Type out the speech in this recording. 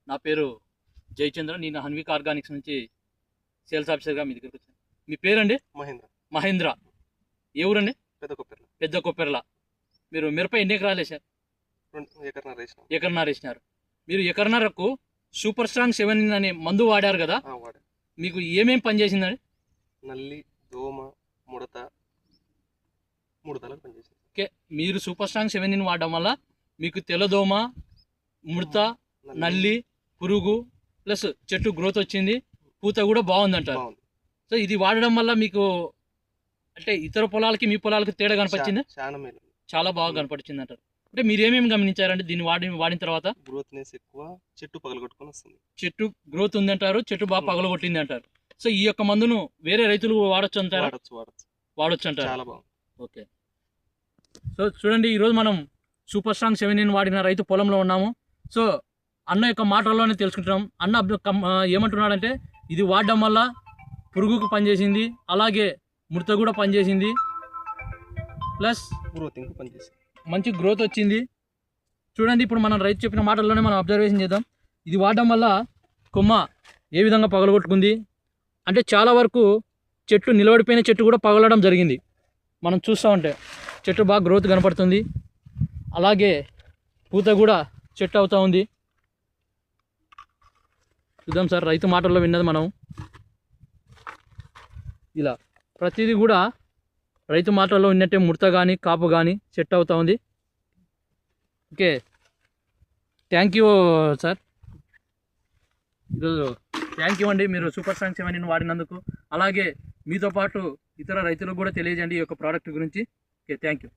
నా పేరు జయచంద్ర. నేను హన్విక్ ఆర్గానిక్స్ నుంచి సేల్స్ ఆఫీసర్గా మీ దగ్గరికి వచ్చాను. మీ పేరండి? మహేంద్ర. ఏ ఊరండి? పెద్ద కొప్పెర్ల. మీరు మిరప ఎన్ని ఎకరాలు వేసారు? ఎకరన్నర వేసినారు. మీరు ఎకరన్నరకు సూపర్ స్ట్రాంగ్ 7 అనే మందు వాడారు కదా, మీకు ఏమేమి పని చేసిందండి? నల్లి, దోమ, ముడత, ముడతలకు పనిచేసింది. ఓకే, మీరు సూపర్ స్ట్రాంగ్ 7 వాడడం వల్ల మీకు తెల్లదోమ, ముడత, నల్లి, పురుగు ప్లస్ చెట్టు గ్రోత్ వచ్చింది, పూత కూడా బాగుందంటారు. సో ఇది వాడడం వల్ల మీకు అంటే ఇతర పొలాలకి మీ పొలాలకి తేడా కనిపించింది? చాలా బాగా కనపడింది అంటారు. అంటే మీరు ఏమేమి గమనించారండి దీన్ని వాడిన తర్వాత? గ్రోత్నెస్ ఎక్కువ, చెట్టు పగలగొట్టుకొని వస్తుంది. చెట్టు గ్రోత్ ఉంది అంటారు, చెట్టు బాగా పగలగొట్టింది అంటారు. సో ఈ యొక్క మందును వేరే రైతులు వాడొచ్చు అంటారా? వాడొచ్చు అంటారు. చాలా బాగుంది. ఓకే, సో చూడండి, ఈరోజు మనం సూపర్ స్ట్రాంగ్ 7 వాడిన రైతు పొలంలో ఉన్నాము. సో అన్న యొక్క మాటల్లోనే తెలుసుకుంటున్నాం. అన్న ఏమంటున్నాడంటే ఇది వాడడం వల్ల పురుగుకు పనిచేసింది, అలాగే ముడత కూడా పనిచేసింది, ప్లస్ గ్రోతింగ్ పనిచేసింది, మంచి గ్రోత్ వచ్చింది. చూడండి, ఇప్పుడు మనం రైతు చెప్పిన మాటల్లోనే మనం అబ్జర్వేషన్ చేద్దాం. ఇది వాడడం వల్ల కొమ్మ ఏ విధంగా పగలగొట్టుకుంది అంటే చాలా వరకు చెట్లు నిలబడిపోయిన చెట్టు కూడా పగలడం జరిగింది. మనం చూస్తూ ఉంటే చెట్టు బాగా గ్రోత్ కనపడుతుంది, అలాగే పూత కూడా చెట్టు అవుతూ ఉంది. చూద్దాం సార్, రైతు మాటల్లో విన్నది మనం. ఇలా ప్రతిదీ కూడా రైతు మాటల్లో విన్నట్టే ముడత కానీ కాపు కానీ సెట్ అవుతూ ఉంది. Okay, thank you sir. ఈరోజు థ్యాంక్ యూ అండి, మీరు సూపర్ స్ట్రాంగ్ 7 వాడినందుకు. అలాగే మీతో పాటు ఇతర రైతులకు కూడా తెలియజేయండి ఈ యొక్క ప్రోడక్ట్ గురించి. Okay, thank you.